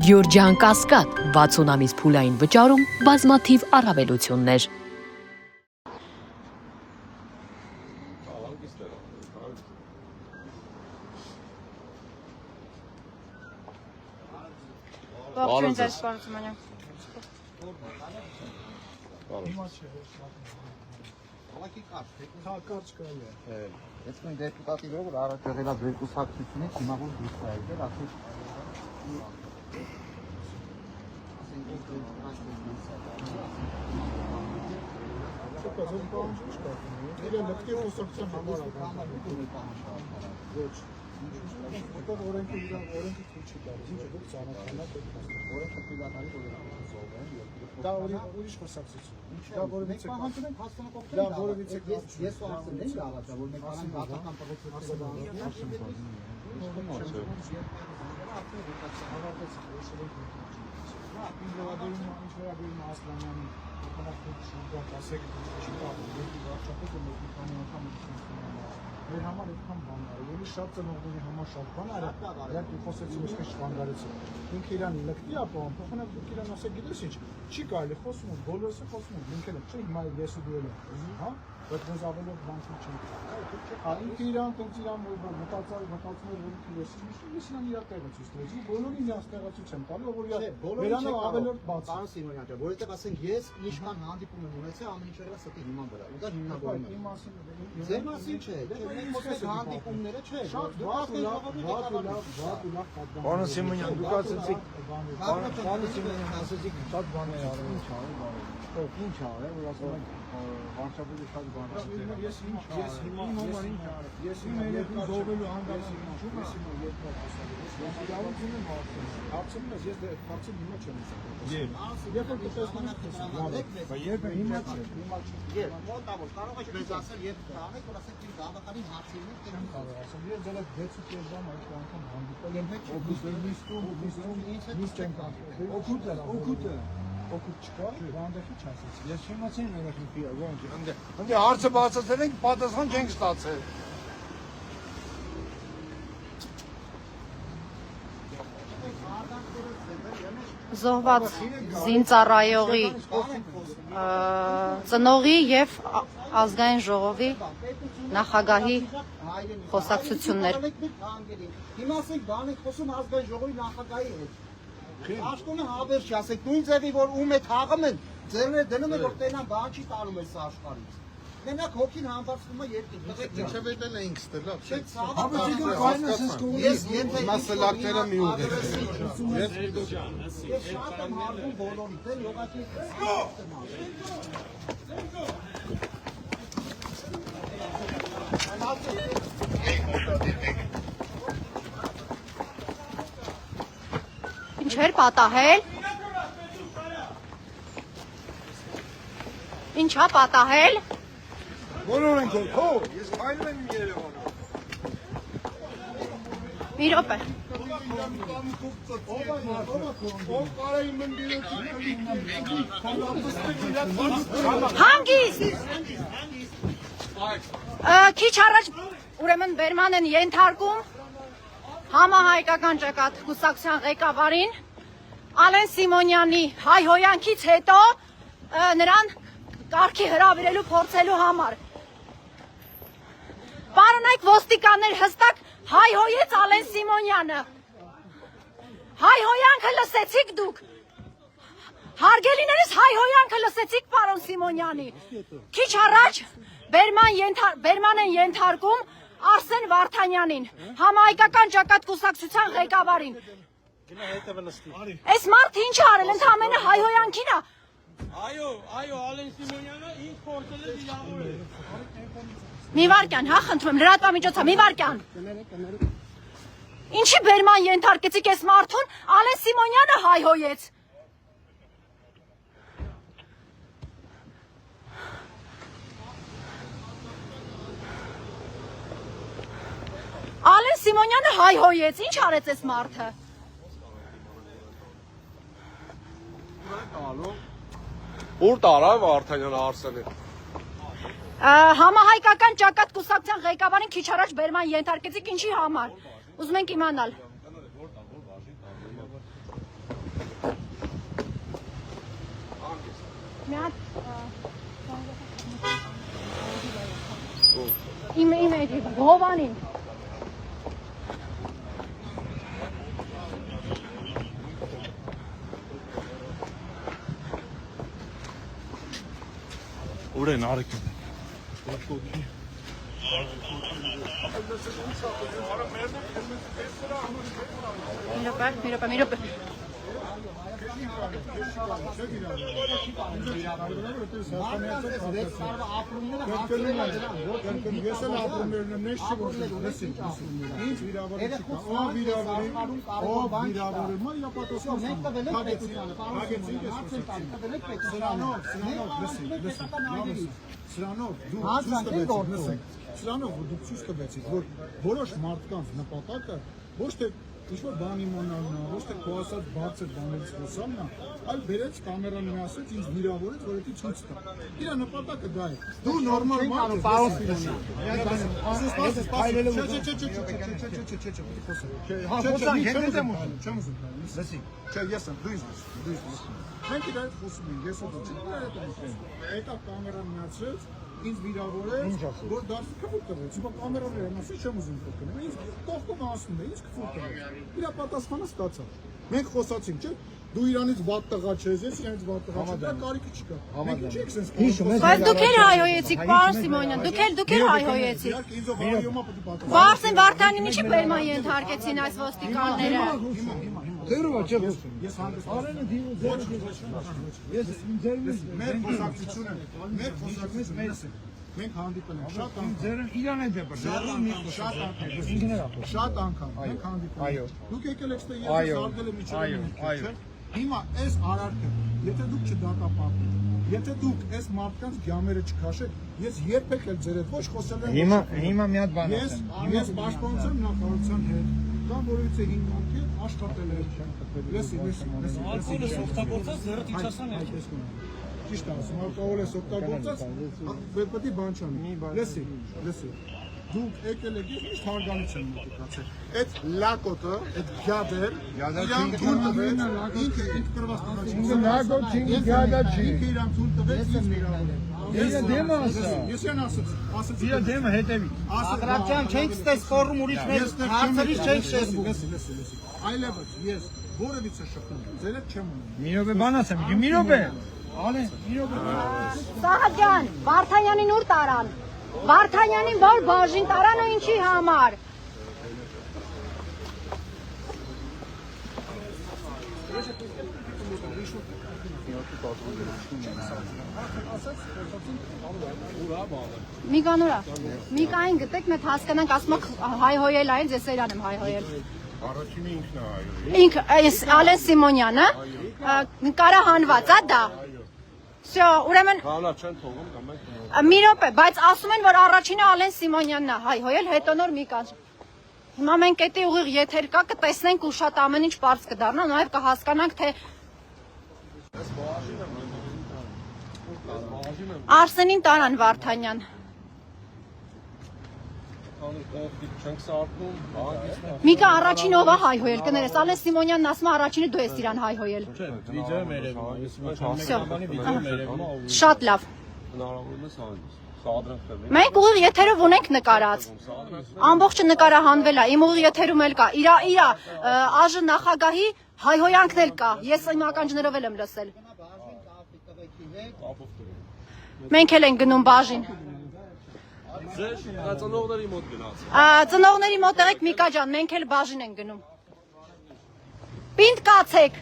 Գյորջյան Կասկադ 60 ամիս փուլային վճարում բազմաթիվ առավելություններ։ Ողջույն ձեզ Պարուսմանյան։ Ես մեն դեպուտատի վրա որ առաջ եղել է երկուսակցությունից հիմա որ դուրս է եկել, ուրիշ խոսակցություն։ Դա որովից է պահանջում հասցնող դա որովից է ես ու ասել եմ լավա, որ մենք ասենք դատական մեր համար այդքան բաններ է, ելի շատ ծնողների համար շատ բաներ է, դեռ խոսեցին ինչ շվանգարեցին։ Ինքը իրան լկտի ապահովում, փոխանակ դուք իրան ասեք, գիտես ինչ, չի կարելի խոսում ու բոլորը խոսում են, մենք էլ չէ, հիմա ես ու դու էլ ենք, հա, բայց մենք ավելով բանքեր չենք։ Ինքը իրան մտածում որ ինքը ես իրան իր տեղը ցույց տալիս, բոլորին իրաց տեղացույց եմ տալու, որ վերանը ավելորդ բաց։ Պարոն Սիմոնյան ջան, որովհետև ասենք ես ինչքան հանդիպում եմ ունեցել, ամեն ինչ եղել է ստի հիման վրա։ Ու դա հիմնավորում է։ Ձեր մասին չէ, հանդիպումները չէ։ Պարոն Սիմոնյան, դուք ասեցիք, պարոն Սիմոնյան, ասեցիք շատ բան է արել, ինչ արել, որ ասում եք վարչապետը շատ բան է։ Ես հիմա երկու զոհվելու հանգամանքում ես հիմա երկու ասել։ Ես իրավունք ունեմ հարցնում ես, ես հարցին հիմա չեմ ուզում։ Երբ որ դուք երբ հիմա չէ։ Երբ մոտավոր կարող եք մեզ ասել, երբ տանեք, որ ասեք իմ գաղափարին հարցին եք դեմ կարող ասեմ։ Ես դեռ 6.5 ժամ այդ անգամ հանդիպել եմ հետ օգուտ չկա, բանդեխի չասեցի։ Ես չիմացի իմ երեխի ոնց ընդ հարցը բացատրել ենք, պատասխան չենք ստացել։ Զոհված զինծառայողի ծնողի եւ ազգային ժողովի նախագահի խոսակցություններ։ Հիմա ասենք բան եք խոսում ազգային ժողովի նախագահի հետ։ Աշխոնը հավերժ ասեք, նույն ձևի որ ում է թաղում են, ձերները դնում են որ տենան բան չի տանում այս աշխարհից։ Մենակ հոգին համբարձվում է երկին։ Ինչեւ էլ էինք ստելա։ Ես եթե մասլակները մի ուղի։ Ես շատ եմ հարվում բոլորից, դե յոգակի Ինչ էր պատահել։ Ինչա պատահել։ Բոլոր ենք քո, ես քայլում եմ Երևանում։ Մի րոպե։ Հանգիստ։ Քիչ առաջ ուրեմն Բերման են ենթարկում համահայկական ճակատ կուսակցության ղեկավարին Ալեն Սիմոնյանի հայհոյանքից հետո նրան կարգի հրավիրելու փորձելու համար։ Պարոնայք ոստիկաններ հստակ հայհոյեց Ալեն Սիմոնյանը։ Հայհոյանքը լսեցիք դուք։ Հարգելիներս հայհոյանքը լսեցիք պարոն Սիմոնյանի։ Քիչ առաջ Բերման են ենթարկում Արսեն Վարդանյանին, համահայկական ճակատ կուսակցության ղեկավարին։ Այս մարդը ինչ արել, ընդամենը հայհոյանքին է։ Այո, Ալեն Սիմոնյանը ինչ փորձել է դիավորել։ Մի վարքյան, հա, խնդրում եմ, լրատվամիջոցը, մի վարքյան։ Ինչի Բերման ենթարկեցիք այս մարդուն, Ալեն Սիմոնյանը հայհոյեց։ Ալեն Սիմոնյանը հայհոյեց, ինչ արեց այս մարդը։ Ուր տարավ Վարդանյանը Արսենը։ Համահայկական ճակատ կուսակցության ղեկավարին քիչ առաջ Բերման ենթարկեցիք ինչի համար։ Ուզում ենք իմանալ։ Հովանին։ Ուր են արեք։ Մի րոպե։ Ես էլ ապրումներն եմ նեշ չգործել, լսին, ինձ վիրավորի չկա, ով վիրավորի, մա իրապատոսում սրանով դուք ցույց տվեցիք, որ որոշ մարդկանց նպատակը ոչ թե ինչ-որ բան իմանալն է, ոչ թե քո ասած բարձր բաներից խոսալն է, այլ բերեց կամերան մի ասեց, ինձ վիրավորեց, որ դա ցույց տա։ Իր նպատակը դա է։ Դու նորմալ մարդ ես, պարոն Մենք իրար խոսում ենք, ես դու հետո կամերան միացրեց, ինձ վիրավորեց, որ դարձի քֆուր տվեց, հիմա կամերաները մասի չեմ ուզում խոսքնեմ, ինձ կողքում ասում է, ինձ քֆուր տվեց, իրա պատասխանը ստացա, մենք խոսացինք, չէ, դու իրանից վատ տղա չես, ես իրանից վատ տղա չեմ, դա կարիքը չկա, մենք ինչ եք սենց Բայց դուք էլ հայհոյեցիք, պարոն Սիմոնյան, դուք էլ հայհոյեցիք։ Վարսեն Վարդանին ինչի բերման ենթարկեցին այս ոստիկանները։ Դերովա չէ խոսում։ Ես հանդես արենը դիմու ես մեր խոսակցությունը, մեր խոսակցությունը մենք հանդիպել ենք շատ անգամ։ Ձերն իրան է դեպը։ Շատ անգամ մենք հանդիպել ենք։ Դուք եկել եք ստե ես արգել եմ իջել։ Հիմա այս արարքը, եթե դուք չդատապարտեք, եթե դուք այս մարդկանց գյամերը չքաշեք, ես երբեք էլ ձեր հետ ոչ խոսել եմ։ Հիմա մի հատ բան ես պաշտպանության նախարարության հետ կամ որից է հիմնանքի աշխատել եմ։ Լսի։ Ալկոհոլը օգտագործած ձեռդ իջասան է։ Ճիշտ ասում, ալկոհոլը օգտագործած պետք է բան չանի։ Լսի։ Դուք եկել եք, ես միշտ հարգանից եմ մոտիկացել։ Այդ լակոտը, այդ գյադը, իրան թույլ տվեց, ինքը կրված տվեց։ Լակոտ չի, գյադը չի։ Ինքը իրան թույլ տվեց, ինձ վիրավորել։ Ես դեմը ասա։ Ես են ասացի։ Իր դեմը հետևի։ Ագրապչյան չենք ստես ֆորում ուրիշ մեր հարցերից չենք շեղվում։ Լսի։ Այլևս ես որևիցե շփում ձեր հետ չեմ ունում։ Մի րոպե բան ասեմ, մի րոպե։ Ալեն, մի րոպե։ Սահակյան, Վարդանյանին ուր տարան։ Վարդանյանին որ բաժին տարան ու ինչի համար։ Միկանուրա, Միկային գտեք մեկ հասկանանք, ասում եք հայհոյել այն, ես երան եմ հայհոյել։ Առաջինը ինքն է հայոյել։ Ինք, Ալեն Սիմոնյանը, նկարահանված է դա։ Всё, ուրեմն Կանա չեն թողում կամ մենք։ մի րոպե, բայց ասում են, որ առաջինը Ալեն Սիմոնյանն է հայհոյել, հետո նոր Միկան։ Հիմա մենք էդի ուղիղ եթեր կա, կտեսնենք ու շատ ամեն ինչ բարձ կդառնա, նաև կհասկանանք, թե Արսենին տարան Վարդանյան։ Չենք սարքում, Միկա առաջին ով է հայհոյել, կներես, Ալեն Սիմոնյանն ասում է առաջինը դու ես իրան հայհոյել։ Վիդեո մերևում, ես մեկանի վիդեո մերևում։ Շատ լավ։ հնարավորինս հանդիս։ Սադրախել։ Մենք ուղիղ եթերով ունենք նկարած։ Ամբողջը նկարահանվել է, իմ ուղիղ եթերում էլ կա։ Իրա ԱԺ նախագահի հայհոյանքն էլ կա։ Ես իմ ականջներով էլ եմ լսել։ Մենք էլ ենք գնում բաժին։ Ձեր ծնողների մոտ գնաց։ Ծնողների մոտ եղեք Միկա ջան, մենք էլ բաժին ենք գնում։ Պինդ կացեք։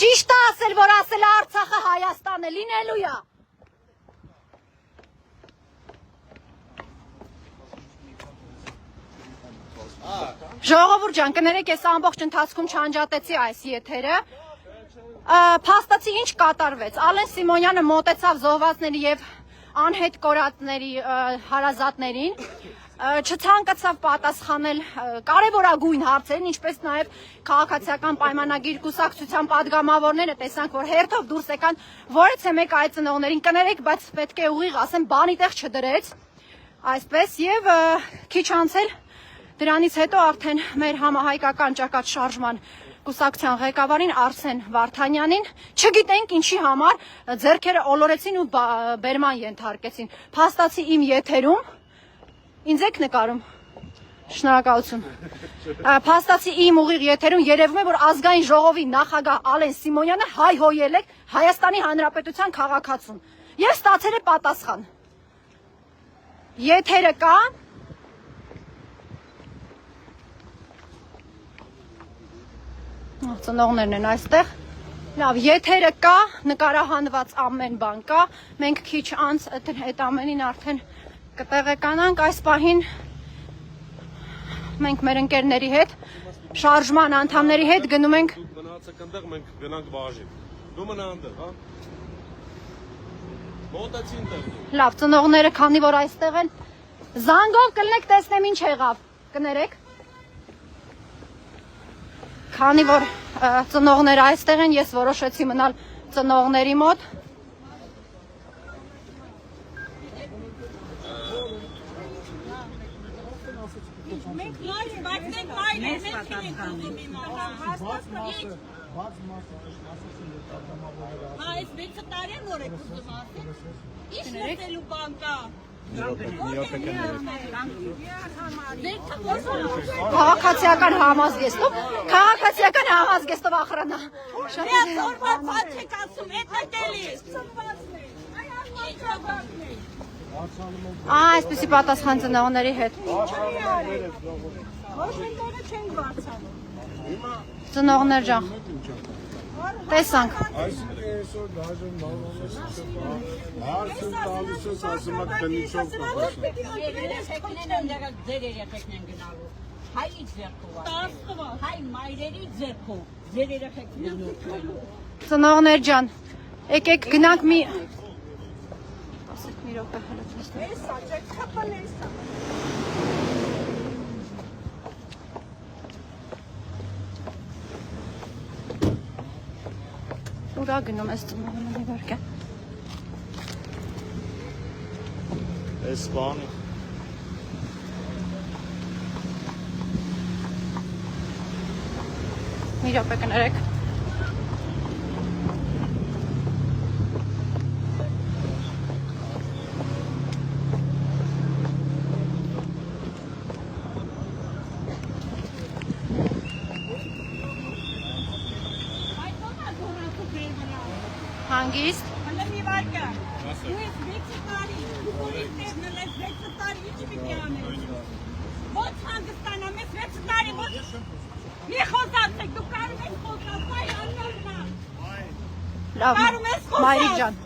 Ճիշտ է ասել, որ ասել է Արցախը Հայաստան է, լինելու է։ Ժողովուրդ ջան, կներեք, ես ամբողջ ընթացքում չանջատեցի այս եթերը։ Փաստացի ինչ կատարվեց։ Ալեն Սիմոնյանը մոտեցավ զոհվածների եւ անհետ կորածների հարազատներին, չցանկացավ պատասխանել կարևորագույն հարցերին, ինչպես նաև քաղաքացիական պայմանագիր կուսակցության падգամավորները տեսանք, որ հերթով դուրս եկան, որից է մեկ այդ ծնողներին կներեք, բայց պետք է ուղիղ ասեմ, բանի տեղ չդրեց, այսպես եւ քիչ անցել դրանից հետո արդեն մեր համահայկական ճակատ շարժման կուսակցության ղեկավարին Արսեն Վարդանյանին չգիտենք ինչի համար ձեռքերը ոլորեցին ու բերման ենթարկեցին։ Փաստացի իմ եթերում Ինձ եք նկարում։ Շնորհակալություն։ Փաստացի իմ ուղիղ եթերում երևում է, որ ազգային ժողովի նախագահ Ալեն Սիմոնյանը հայհոյել է Հայաստանի Հանրապետության քաղաքացուն եւ ստացել է պատասխան։ Եթերը կա։ Ծնողներն են այստեղ։ Լավ, եթերը կա, նկարահանված ամեն բան կա։ Մենք քիչ անց այդ ամենին արդեն կտեղեկանանք այս պահին։ Մենք մեր ընկերների հետ, շարժման անդամների հետ գնում ենք։ Մնացեք այնտեղ, մենք գնանք բաժին։ Դու մնա այնտեղ, հա։ Մոտեցի այնտեղ։ Լավ, ծնողները քանի որ այստեղ են, զանգով կլնեք տեսնեմ ինչ եղավ։ Կներեք։ Քանի որ ծնողները այստեղ են, ես որոշեցի մնալ ծնողների մոտ։ Այս մեծ տարի նոր եք ուզում ասել։ Ինչ լսելու բան կա։ Քաղաքացիական համազգեստով, քաղաքացիական համազգեստով ախրանա։ Շատ օրվան բաց եք ասում, էդ եկելիս։ Այսպեսի պատասխան ծնողների հետ։ Ծնողներ ջան։ Տեսանք։ Այսօր դաժան հարցը տալիս ես ասում եք տնիչով ձեր երեխեքն գնալու։ Հայ ձերքով։ Հայ մայրերի ձերքով։ Ձեր երեխեքն են գնալու։ Ծնողներ ջան, եկեք գնանք մի մի րոպե հələ։ Էսա, ջեք խփան էսա։ Ուրա գնում ես ծնողների վարկը։ Այս բանը Մի րոպե կներեք։ Հանգիստ։ Հələ մի վարկա։ Դու ես 6 տարի, դու ես ներնես 6 տարի ինչ պիտի անես։ Ոչ հանգստանամ, ես 6 տարի ոչ։ Մի խոսացեք, դու կարում ես խոսալ, այ աննորմա։ Լավ, Կարում ես խոսալ։ մայրիկ ջան,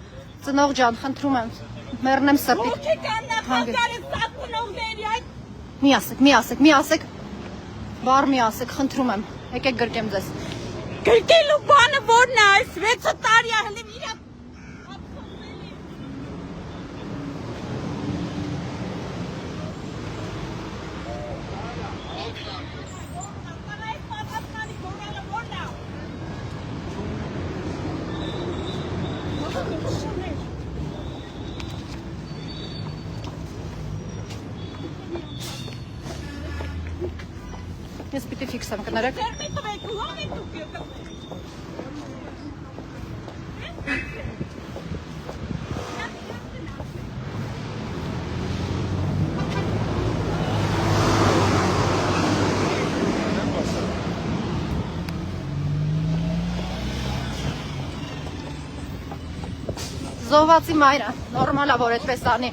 ծնող ջան, խնդրում եմ, մեռնեմ սրտի։ Ո՞չ եք աննախագարը սակունողների այդ։ Մի ասեք, բառ մի ասեք, խնդրում եմ, եկեք գրկեմ ձեզ։ Գրկելու բանը որն է այս 6 տարի է հələ իրա Ես պիտի ֆիքսեմ, կներեք։ Զոհվածի մայրը, նորմալ է, որ այդպես անի։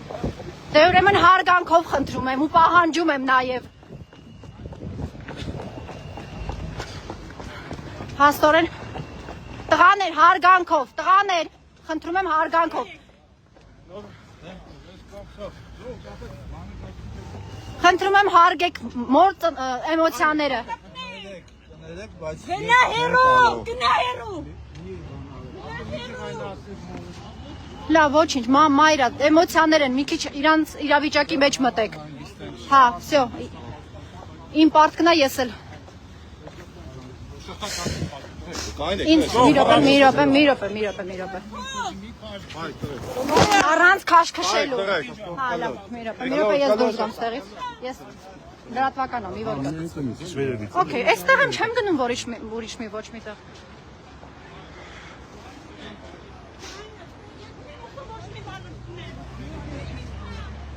Դե ուրեմն հարգանքով խնդրում եմ ու պահանջում եմ նաև։ Հաստորեն, տղաներ, հարգանքով, տղաներ, խնդրում եմ հարգանքով։ Խնդրում եմ հարգեք մոր էմոցիաները։ Գնա հերու։ Լավ, ոչինչ, մայրա, էմոցիաներ են, մի քիչ իրանց իրավիճակի մեջ մտեք։ Հա, всё։ Իմ պարտքն է ես էլ։ Ինձ մի րոպե։ Առանց քաշքշելու։ Հա, լավ, մի րոպե ես դուրս գամ ստեղից։ Ես լրատվական եմ, մի ոք։ Okay, այստեղ եմ չեմ գնում ուրիշ մի ոչ միտեղ։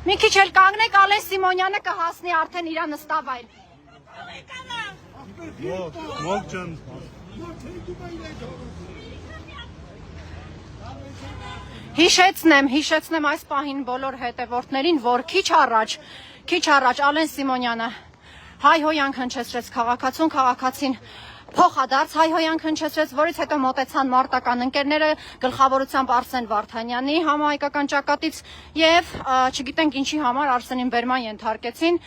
Մի քիչ էլ կանգնեք, Ալեն Սիմոնյանը կհասնի արդեն իր նստավայր։ Ո՞վ ջան։ Հիշեցնեմ այս պահին բոլոր հետևորդներին, որ քիչ առաջ Ալեն Սիմոնյանը հայհոյանք հնչեցրեց քաղաքացուն, քաղաքացին փոխադարձ հայհոյանք հնչեցրեց, որից հետո մոտեցան մարտական ընկերները գլխավորությամբ Արսեն Վարդանյանի համահայկական ճակատից եւ չգիտենք ինչի համար Արսենին բերման ենթարկեցին,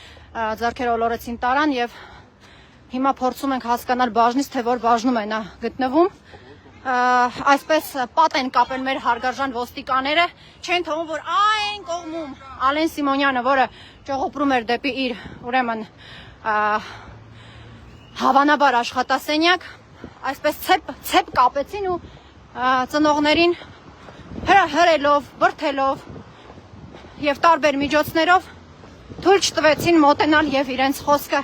ձեռքերը ոլորեցին տարան եւ հիմա փորձում ենք հասկանալ բաժնից թե որ բաժնում է նա գտնվում։ Այսպես պատ են կապել մեր հարգարժան ոստիկաները, չեն թողում, որ այն կողմում Ալեն Սիմոնյանը, որը ճողոպրում էր դեպի իր ուրեմն հավանաբար աշխատասենյակ, այսպես ցեպ կապեցին ու ծնողներին հրելով, բրդելով եւ տարբեր միջոցներով թույլ չտվեցին մոտենալ եւ իրենց խոսքը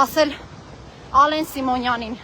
ասել Ալեն Սիմոնյանին։